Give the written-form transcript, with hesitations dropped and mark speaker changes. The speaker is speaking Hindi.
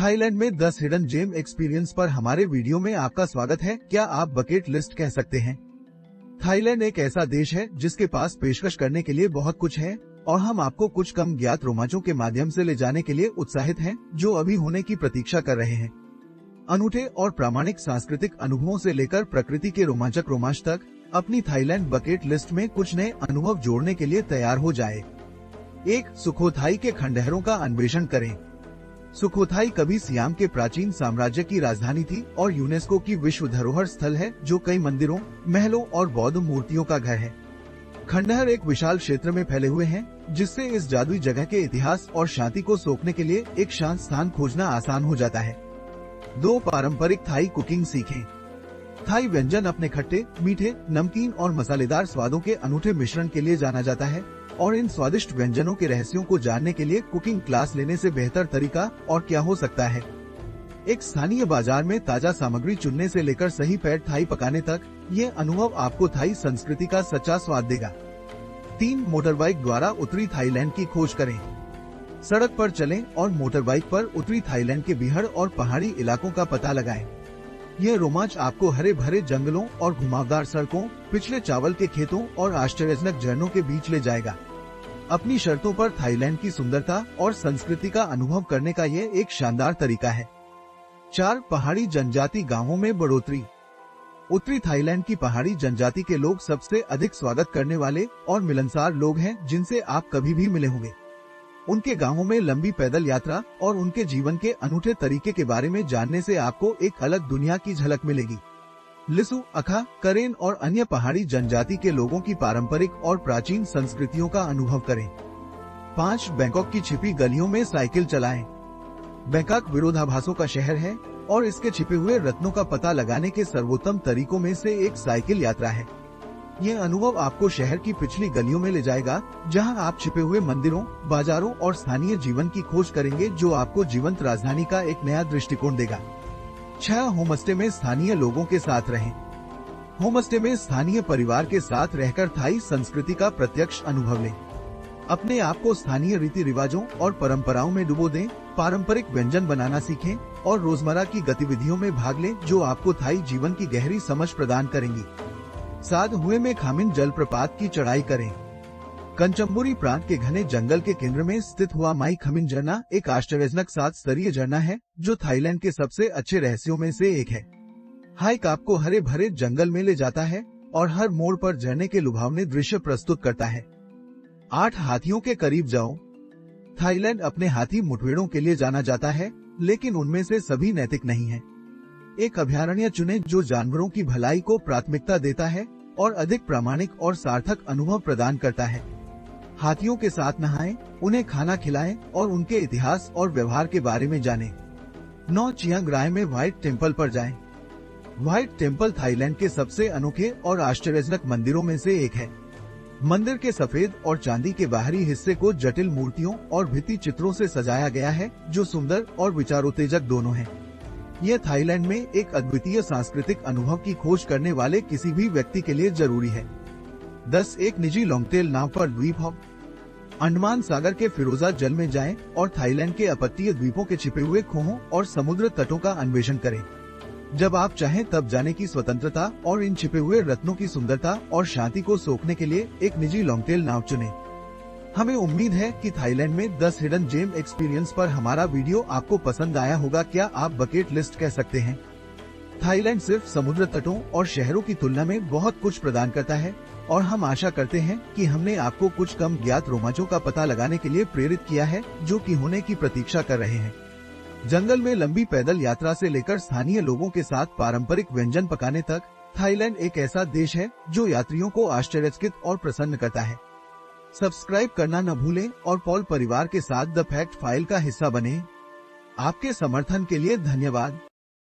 Speaker 1: थाईलैंड में 10 हिडन जेम एक्सपीरियंस पर हमारे वीडियो में आपका स्वागत है। क्या आप बकेट लिस्ट कह सकते हैं? थाईलैंड एक ऐसा देश है जिसके पास पेशकश करने के लिए बहुत कुछ है और हम आपको कुछ कम ज्ञात रोमांचों के माध्यम से ले जाने के लिए उत्साहित हैं, जो अभी होने की प्रतीक्षा कर रहे हैं। अनूठे और प्रामाणिक सांस्कृतिक अनुभवों से लेकर प्रकृति के रोमांचक रोमांच तक अपनी थाईलैंड बकेट लिस्ट में कुछ नए अनुभव जोड़ने के लिए तैयार हो जाए। 1. सुखोथाई के खंडहरों का अन्वेषण करें। सुखोथाई कभी सियाम के प्राचीन साम्राज्य की राजधानी थी और यूनेस्को की विश्व धरोहर स्थल है, जो कई मंदिरों, महलों और बौद्ध मूर्तियों का घर है। खंडहर एक विशाल क्षेत्र में फैले हुए हैं, जिससे इस जादुई जगह के इतिहास और शांति को सोखने के लिए एक शांत स्थान खोजना आसान हो जाता है। 2. पारंपरिक थाई कुकिंग सीखें। थाई व्यंजन अपने खट्टे, मीठे, नमकीन और मसालेदार स्वादों के अनूठे मिश्रण के लिए जाना जाता है और इन स्वादिष्ट व्यंजनों के रहस्यों को जानने के लिए कुकिंग क्लास लेने से बेहतर तरीका और क्या हो सकता है। एक स्थानीय बाजार में ताजा सामग्री चुनने से लेकर सही पैड थाई पकाने तक, ये अनुभव आपको थाई संस्कृति का सच्चा स्वाद देगा। 3. मोटरबाइक द्वारा उत्तरी थाईलैंड की खोज करें। सड़क पर चलें और मोटरबाइक पर उत्तरी थाईलैंड के बीहड़ और पहाड़ी इलाकों का पता लगाएं। यह रोमांच आपको हरे भरे जंगलों और घुमावदार सड़कों, पिछले चावल के खेतों और आश्चर्यजनक झरनों के बीच ले जाएगा। अपनी शर्तों पर थाईलैंड की सुंदरता और संस्कृति का अनुभव करने का ये एक शानदार तरीका है। 4. पहाड़ी जनजाति गांवों में बढ़ोतरी। उत्तरी थाईलैंड की पहाड़ी जनजाति के लोग सबसे अधिक स्वागत करने वाले और मिलनसार लोग हैं, जिनसे आप कभी भी मिले होंगे। उनके गांवों में लंबी पैदल यात्रा और उनके जीवन के अनूठे तरीके के बारे में जानने से आपको एक अलग दुनिया की झलक मिलेगी। लिसु, अखा, करेन और अन्य पहाड़ी जनजाति के लोगों की पारंपरिक और प्राचीन संस्कृतियों का अनुभव करें। 5. बैंकॉक की छिपी गलियों में साइकिल चलाएं। बैंकॉक विरोधाभासों का शहर है और इसके छिपे हुए रत्नों का पता लगाने के सर्वोत्तम तरीकों में से एक साइकिल यात्रा है। यह अनुभव आपको शहर की पिछली गलियों में ले जाएगा, जहां आप छिपे हुए मंदिरों, बाजारों और स्थानीय जीवन की खोज करेंगे, जो आपको जीवंत राजधानी का एक नया दृष्टिकोण देगा। 6. होमस्टे में स्थानीय लोगों के साथ रहें। होमस्टे में स्थानीय परिवार के साथ रहकर थाई संस्कृति का प्रत्यक्ष अनुभव लें। अपने आप को स्थानीय रीति रिवाजों और परंपराओं में डुबो दें, पारंपरिक व्यंजन बनाना सीखें और रोजमर्रा की गतिविधियों में भाग लें, जो आपको थाई जीवन की गहरी समझ प्रदान करेंगी। 7. हुए में खामिन जलप्रपात की चढ़ाई करें। कंचनबुरी प्रांत के घने जंगल के केंद्र में स्थित हुआ माई खमिन झरना एक आश्चर्यजनक 7 स्तरीय झरना है, जो थाईलैंड के सबसे अच्छे रहस्यों में से एक है। हाइक आपको हरे भरे जंगल में ले जाता है और हर मोड़ पर झरने के लुभावने दृश्य प्रस्तुत करता है। 8. हाथियों के करीब जाओ। थाईलैंड अपने हाथी मुठभेड़ों के लिए जाना जाता है, लेकिन उनमें से सभी नैतिक नहीं है। एक अभयारण्य चुनें जो जानवरों की भलाई को प्राथमिकता देता है और अधिक प्रामाणिक और सार्थक अनुभव प्रदान करता है। हाथियों के साथ नहाएं, उन्हें खाना खिलाएं और उनके इतिहास और व्यवहार के बारे में जानें। 9. चियांग राय में व्हाइट टेम्पल पर जाएं। व्हाइट टेम्पल थाईलैंड के सबसे अनोखे और आश्चर्यजनक मंदिरों में से एक है। मंदिर के सफेद और चांदी के बाहरी हिस्से को जटिल मूर्तियों और भित्ति चित्रों से सजाया गया है, जो सुंदर और विचारोत्तेजक दोनों हैं। यह थाईलैंड में एक अद्वितीय सांस्कृतिक अनुभव की खोज करने वाले किसी भी व्यक्ति के लिए जरूरी है। 10. एक निजी लॉन्गटेल नाव पर द्वीप हॉप। अंडमान सागर के फिरोजा जल में जाएं और थाईलैंड के अपतटीय द्वीपों के छिपे हुए खोहों और समुद्र तटों का अन्वेषण करें। जब आप चाहें तब जाने की स्वतंत्रता और इन छिपे हुए रत्नों की सुंदरता और शांति को सोखने के लिए एक निजी लॉन्गटेल नाव चुनें। हमें उम्मीद है कि थाईलैंड में 10 हिडन जेम एक्सपीरियंस पर हमारा वीडियो आपको पसंद आया होगा। क्या आप बकेट लिस्ट कह सकते हैं? थाईलैंड सिर्फ समुद्र तटों और शहरों की तुलना में बहुत कुछ प्रदान करता है और हम आशा करते हैं कि हमने आपको कुछ कम ज्ञात रोमांचों का पता लगाने के लिए प्रेरित किया है, जो कि होने की प्रतीक्षा कर रहे हैं। जंगल में लंबी पैदल यात्रा से लेकर स्थानीय लोगों के साथ पारंपरिक व्यंजन पकाने तक, थाईलैंड एक ऐसा देश है जो यात्रियों को आश्चर्यचकित और प्रसन्न करता है। सब्सक्राइब करना न भूलें और पॉल परिवार के साथ द फैक्ट फाइल का हिस्सा बनें। आपके समर्थन के लिए धन्यवाद।